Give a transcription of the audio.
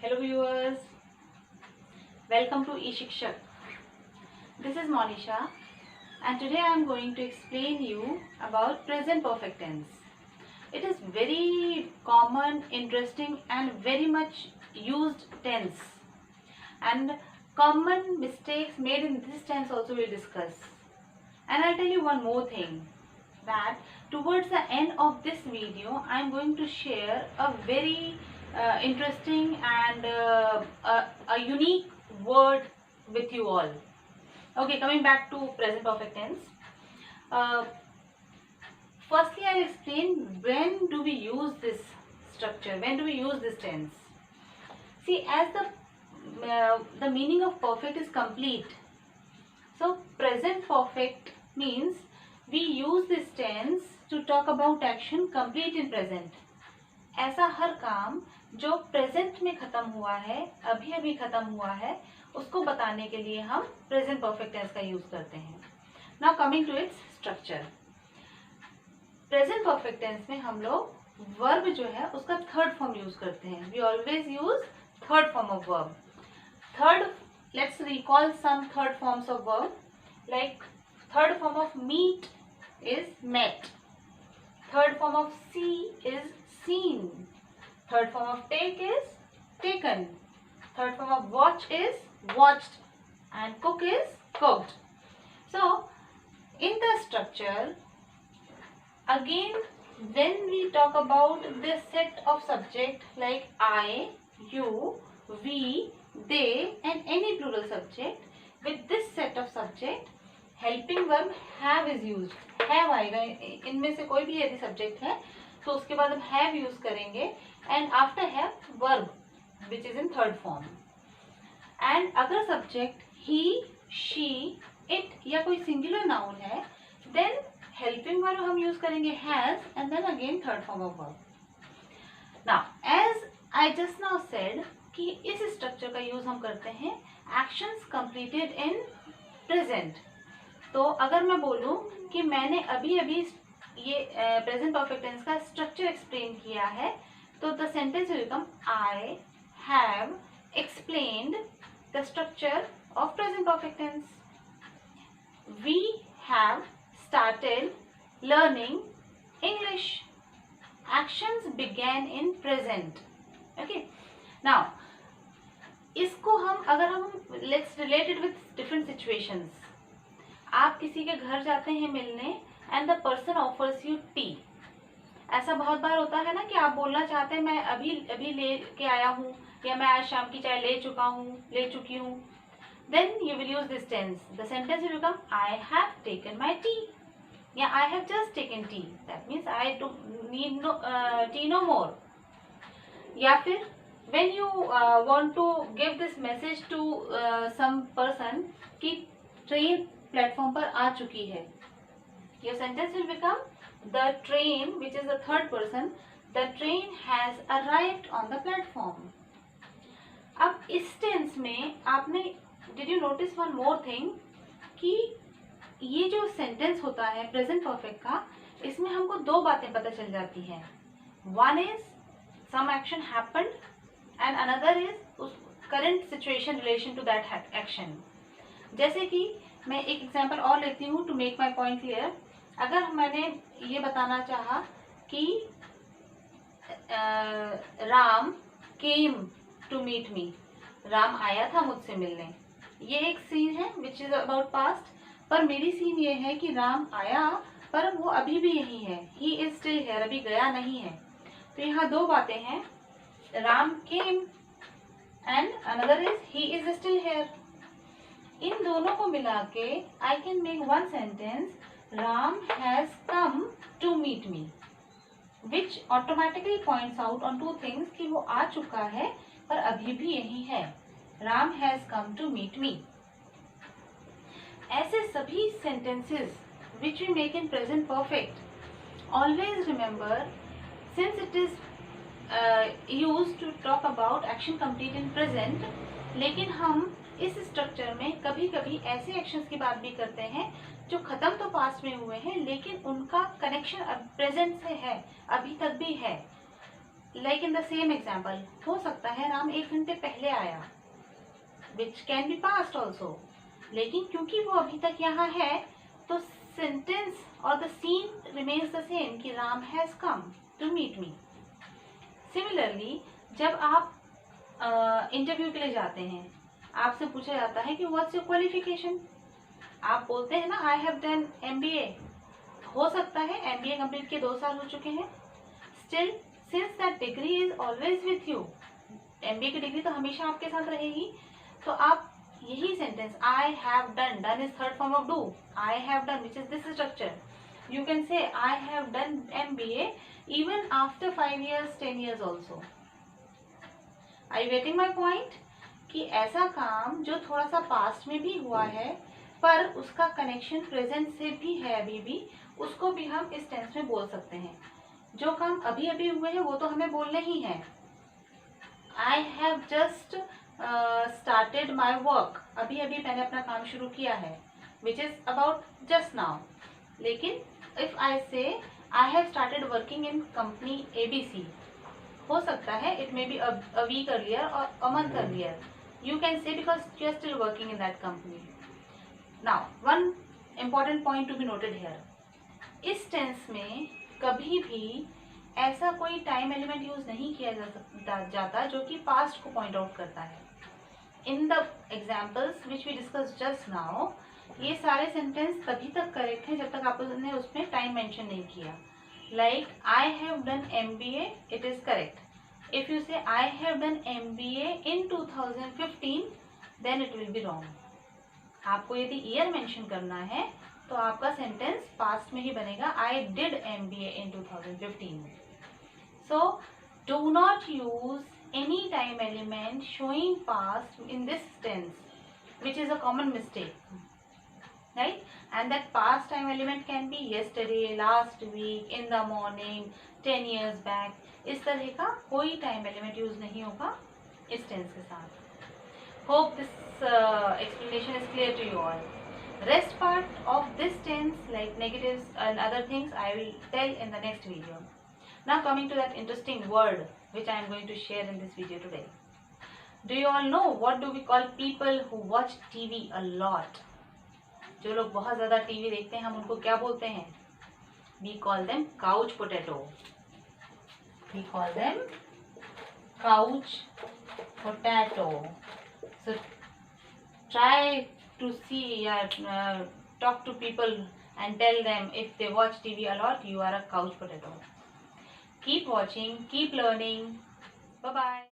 Hello viewers, welcome to eShikshak. This is Monisha and today I am going to explain you about present perfect tense. It is very common, interesting and very much used tense, and common mistakes made in this tense also we will discuss. And I'll tell you one more thing, that towards the end of this video I am going to share a very interesting and a unique word with you all. Okay, coming back to present perfect tense. Firstly, I'll explain when do we use this structure, when do we use this tense. See, as the meaning of perfect is complete, so present perfect means we use this tense to talk about action complete in present. ऐसा हर काम जो present में खत्म हुआ है, अभी अभी खत्म हुआ है, उसको बताने के लिए हम प्रेजेंट परफेक्ट टेंस का यूज करते हैं. Now coming to its structure. Present perfect tense में हम लोग वर्ब जो है उसका थर्ड फॉर्म यूज करते हैं. We always use third form of verb. Third, let's recall some third forms of verb. Like third form of meet is met. Third form of see is seen. Third form of take is taken. Third form of watch is watched. And cook is cooked. So, in the structure, again, when we talk about this set of subject like I, you, we, they and any plural subject, with this set of subject, helping verb have is used. Have आएगा, इनमें से कोई भी यदि subject है तो उसके बाद हम हैव यूज करेंगे and after have verb which is in third form. And अगर सब्जेक्ट ही, शी, इट या कोई सिंगुलर नाउन है देन हेल्पिंग वर्ब हम यूज करेंगे has and then again third form of verb. Now as I just now said कि इस structure का use हम करते हैं एक्शंस कंप्लीटेड इन प्रेजेंट. तो अगर मैं बोलूं कि मैंने अभी अभी ये प्रेजेंट परफेक्ट टेंस का स्ट्रक्चर एक्सप्लेन किया है, तो the sentence will become I have explained the structure of present perfect tense. We have started learning English. Actions began in present. Okay, now इसको हम let's related with different situations. आप किसी के घर जाते हैं मिलने and the person offers you tea. ऐसा बहुत बार होता है ना कि आप बोलना चाहते हैं मैं अभी अभी ले के आया हूँ या मैं आज शाम की चाय ले चुकी हूँ. Then you will use this tense. The sentence will become I have taken my tea या I have just taken tea. That means I need tea no more. या फिर when you want to give this message to some person कि train platform पर आ चुकी है, your sentence will become the train, which is the third person, the train has arrived on the platform. अब इस tense में आपने did you notice one more thing कि ये जो सेंटेंस होता है प्रेजेंट परफेक्ट का, इसमें हमको दो बातें पता चल जाती हैं. One is some action happened and another is current situation relation to that action. जैसे कि मैं एक एग्जांपल और लेती हूँ to make my point clear. अगर मैंने ये बताना चाहा कि Ram came to meet me, Ram आया था मुझसे मिलने, ये एक सीन है विच इज अबाउट पास्ट. पर मेरी सीन ये है कि राम आया पर वो अभी भी यही है, ही इज स्टिल हियर, अभी गया नहीं है. तो यहाँ दो बातें हैं, Ram came and another is he is still here. इन दोनों को मिला के I can make one sentence, Ram has come to meet me, which automatically points out on two things कि वो आ चुका है पर अभी भी यही है. Ram has come to meet me. ऐसे सभी sentences which we make in present perfect, always remember, since it is used to talk about action complete in present, लेकिन हम इस स्ट्रक्चर में कभी कभी ऐसे एक्शंस की बात भी करते हैं जो खत्म तो पास्ट में हुए हैं लेकिन उनका कनेक्शन अब प्रेजेंट से है, अभी तक भी है. Like in the same example, हो सकता है राम 1 घंटे पहले आया, which can be past also, लेकिन क्योंकि वो अभी तक यहाँ है तो सेंटेंस और the scene remains the same कि Ram has come to meet me. Similarly जब आप इंटरव्यू के लिए जाते हैं, आपसे पूछा जाता है कि व्हाट्स योर क्वालिफिकेशन, आप बोलते हैं ना आई हैव डन MBA। हो सकता है MBA कंप्लीट के 2 साल हो चुके हैं, still since that degree is always with you, MBA की डिग्री तो हमेशा आपके साथ रहेगी, तो आप यही sentence I have done, done is third form of do, I have done which is this structure, you can say I have done MBA even after 5 years 10 years also। Are you getting my point? कि ऐसा काम जो थोड़ा सा past में भी हुआ है पर उसका कनेक्शन प्रेजेंट से भी है अभी भी, उसको भी हम इस टेंस में बोल सकते हैं। जो काम अभी अभी हुए हैं वो तो हमें बोलने ही है। आई have just started my work, अभी अभी मैंने अपना काम शुरू किया है, which is about just now. लेकिन इफ आई से I have started working in company ABC, हो सकता है it may be a week earlier or a month earlier, you can say because you are still working in that company। now one important point to be noted here, इस tense में कभी भी ऐसा कोई time element use नहीं किया जाता जो कि पास्ट को पॉइंट आउट करता है। In the examples which we discuss just now, ये सारे सेंटेंस तभी तक करेक्ट हैं जब तक आपने उसमें टाइम मेंशन नहीं किया। Like I have done MBA, it is correct. If you say I have done MBA in 2015, then it will be wrong. आपको यदि ईयर मेंशन करना है तो आपका सेंटेंस पास्ट में ही बनेगा, I did MBA in 2015। So do not use any time element showing past in this tense, which is a common mistake, right? And that past time element can be yesterday, last week, in the morning, 10 years back। इस तरह का कोई time element use नहीं होगा इस tense के साथ। Hope this explanation is clear to you all। Rest part of this tense like negatives and other things I will tell in the next video। Now coming to that interesting word which I am going to share in this video today। Do you all know what do we call people who watch TV a lot? जो लोग बहुत ज़्यादा TV देखते हैं हम उनको क्या बोलते हैं? We call them couch potato। We call them couch potato। So try to see talk to people and tell them if they watch TV a lot, you are a couch potato। Keep watching, keep learning. Bye bye।